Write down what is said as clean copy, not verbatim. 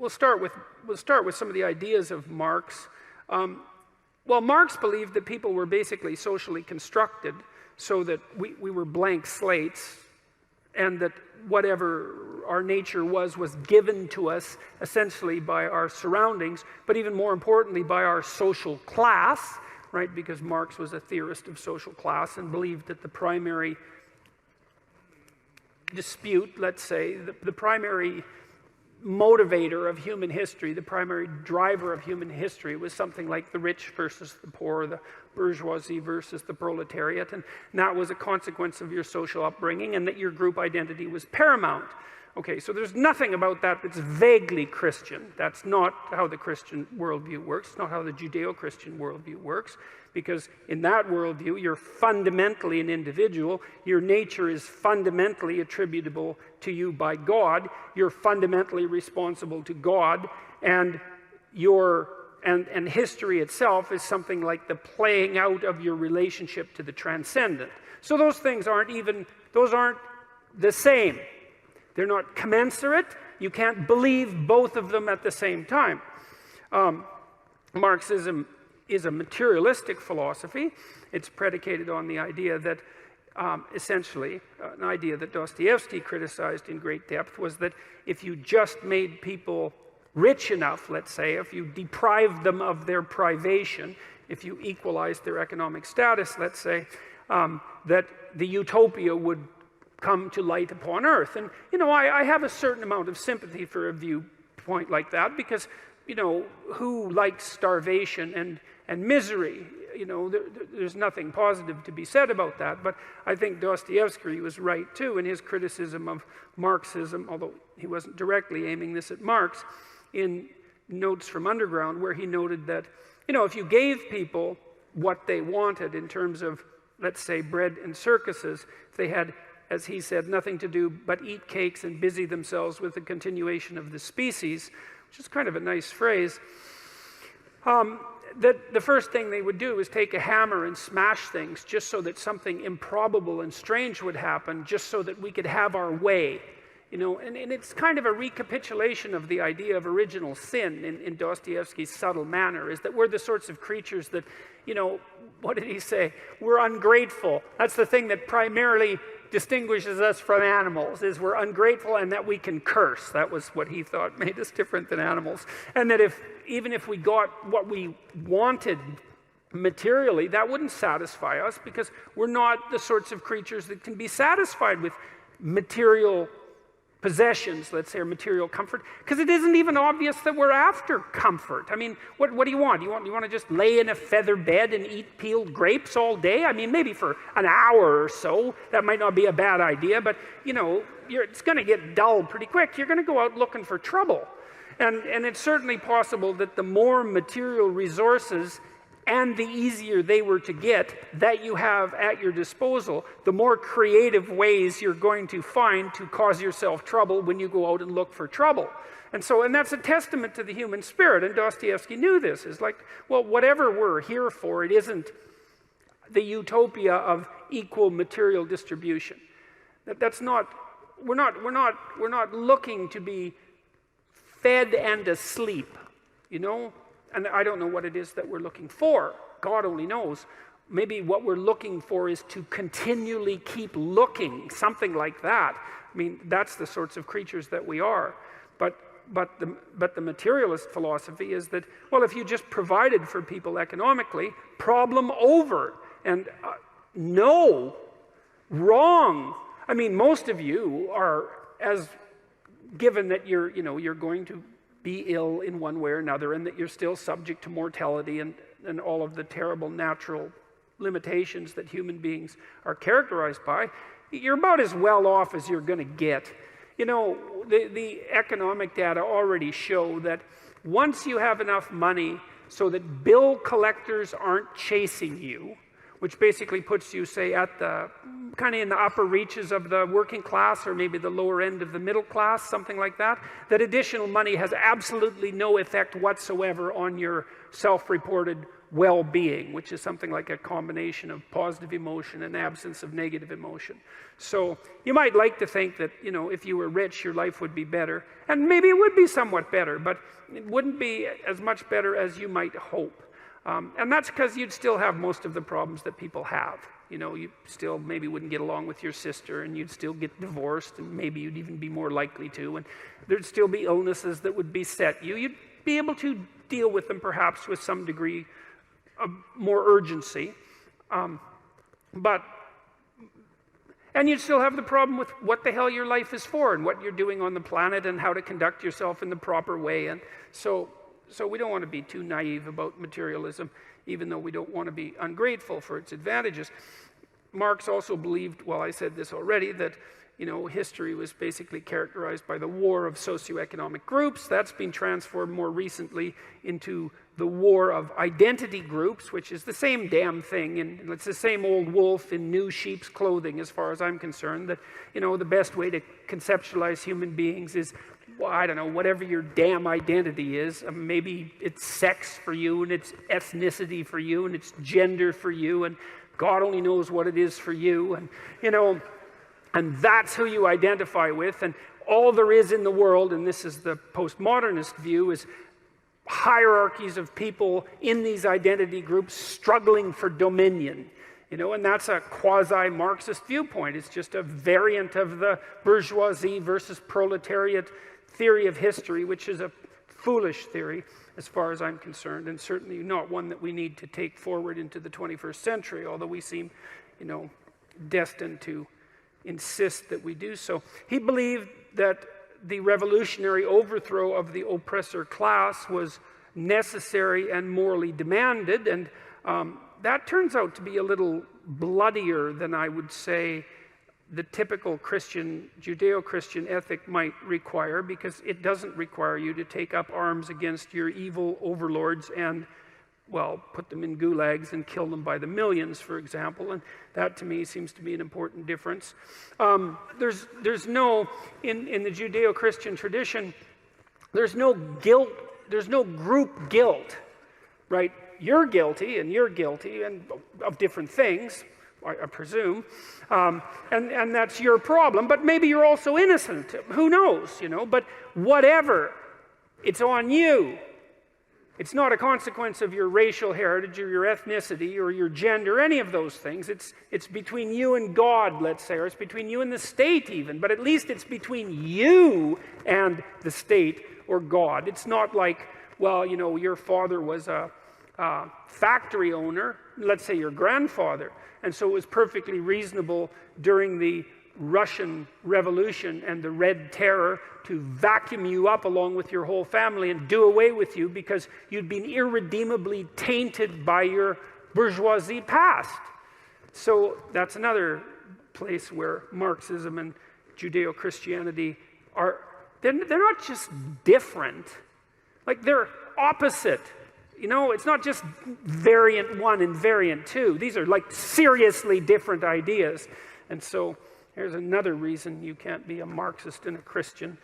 we'll start with some of the ideas of Marx. Well, Marx believed that people were basically socially constructed so that we were blank slates, and that whatever our nature was given to us essentially by our surroundings, but even more importantly by our social class, right? Because Marx was a theorist of social class and believed that the primary dispute, let's say, the primary motivator of human history, the primary driver of human history was something like the rich versus the poor, the bourgeoisie versus the proletariat, and that was a consequence of your social upbringing, and that your group identity was paramount. Okay, so there's nothing about that that's vaguely Christian. That's not how the Christian worldview works. It's not how the Judeo-Christian worldview works, because in that worldview, you're fundamentally an individual. Your nature is fundamentally attributable to you by God. You're fundamentally responsible to God, and and history itself is something like the playing out of your relationship to the transcendent. So those things aren't the same. They're not commensurate. You can't believe both of them at the same time. Marxism is a materialistic philosophy. It's predicated on the idea that, essentially, an idea that Dostoevsky criticized in great depth was that if you just made people rich enough, let's say, if you deprived them of their privation, if you equalized their economic status, let's say, that the utopia would come to light upon earth. And, you know, I have a certain amount of sympathy for a viewpoint like that, because, you know, who likes starvation and misery? You know, there's nothing positive to be said about that. But I think Dostoevsky was right, too, in his criticism of Marxism, although he wasn't directly aiming this at Marx, in Notes from Underground, where he noted that, you know, if you gave people what they wanted in terms of, let's say, bread and circuses, if they had, as he said, nothing to do but eat cakes and busy themselves with the continuation of the species, which is kind of a nice phrase, that the first thing they would do is take a hammer and smash things just so that something improbable and strange would happen, just so that we could have our way. You know, and it's kind of a recapitulation of the idea of original sin in Dostoevsky's subtle manner, is that we're the sorts of creatures that, you know, what did he say? We're ungrateful. That's the thing that primarily distinguishes us from animals, is we're ungrateful and that we can curse. That was what he thought made us different than animals. And that even if we got what we wanted materially, that wouldn't satisfy us, because we're not the sorts of creatures that can be satisfied with material possessions, let's say, or material comfort, because it isn't even obvious that we're after comfort. I mean, what do you want? You want to just lay in a feather bed and eat peeled grapes all day? I mean, maybe for an hour or so, that might not be a bad idea, but, you know, it's going to get dull pretty quick. You're going to go out looking for trouble. And it's certainly possible that the more material resources and the easier they were to get that you have at your disposal, the more creative ways you're going to find to cause yourself trouble when you go out and look for trouble. And that's a testament to the human spirit, and Dostoevsky knew this. It's like, well, whatever we're here for, it isn't the utopia of equal material distribution. We're not looking to be fed and asleep, you know? And I don't know what it is that we're looking for. God only knows. Maybe what we're looking for is to continually keep looking, something like that. I mean, that's the sorts of creatures that we are. But the materialist philosophy is that, well, if you just provided for people economically, problem over. And no, wrong. I mean, most of you are, as given that you're going to be ill in one way or another, and that you're still subject to mortality and all of the terrible natural limitations that human beings are characterized by, you're about as well off as you're going to get. You know, the economic data already show that once you have enough money so that bill collectors aren't chasing you, which basically puts you, say, at the kind of in the upper reaches of the working class, or maybe the lower end of the middle class, something like that, that additional money has absolutely no effect whatsoever on your self-reported well-being, which is something like a combination of positive emotion and absence of negative emotion. So you might like to think that, you know, if you were rich, your life would be better. And maybe it would be somewhat better, but it wouldn't be as much better as you might hope. And that's because you'd still have most of the problems that people have. You know, you still maybe wouldn't get along with your sister, and you'd still get divorced, and maybe you'd even be more likely to. And there'd still be illnesses that would beset you. You'd be able to deal with them perhaps with some degree of more urgency. And you'd still have the problem with what the hell your life is for and what you're doing on the planet and how to conduct yourself in the proper way. And so we don't want to be too naive about materialism, even though we don't want to be ungrateful for its advantages. Marx also believed, well, I said this already, that, you know, history was basically characterized by the war of socioeconomic groups. That's been transformed more recently into the war of identity groups, which is the same damn thing, and it's the same old wolf in new sheep's clothing as far as I'm concerned, that, you know, the best way to conceptualize human beings is, well, I don't know, whatever your damn identity is. Maybe it's sex for you, and it's ethnicity for you, and it's gender for you, and God only knows what it is for you, and, you know, and that's who you identify with, and all there is in the world, and this is the postmodernist view, is hierarchies of people in these identity groups struggling for dominion. You know, and that's a quasi-Marxist viewpoint. It's just a variant of the bourgeoisie versus proletariat theory of history, which is a foolish theory as far as I'm concerned, and certainly not one that we need to take forward into the 21st century, although we seem, you know, destined to insist that we do so. He believed that the revolutionary overthrow of the oppressor class was necessary and morally demanded, and that turns out to be a little bloodier than I would say the typical Christian, Judeo-Christian ethic might require, because it doesn't require you to take up arms against your evil overlords and, well, put them in gulags and kill them by the millions, for example, and that to me seems to be an important difference. There's no, in the Judeo-Christian tradition, there's no guilt, there's no group guilt, right? You're guilty, and of different things, I presume, and that's your problem, but maybe you're also innocent. Who knows, you know, but whatever, it's on you. It's not a consequence of your racial heritage or your ethnicity or your gender, any of those things. It's between you and God, let's say, or it's between you and the state even, but at least it's between you and the state or God. It's not like, well, you know, your father was a factory owner, let's say your grandfather, and so it was perfectly reasonable during the Russian Revolution and the Red Terror to vacuum you up along with your whole family and do away with you because you'd been irredeemably tainted by your bourgeoisie past. So that's another place where Marxism and Judeo-Christianity are, they're not just different, like they're opposite. You know, it's not just variant 1 and variant 2. These are like seriously different ideas. And so here's another reason you can't be a Marxist and a Christian,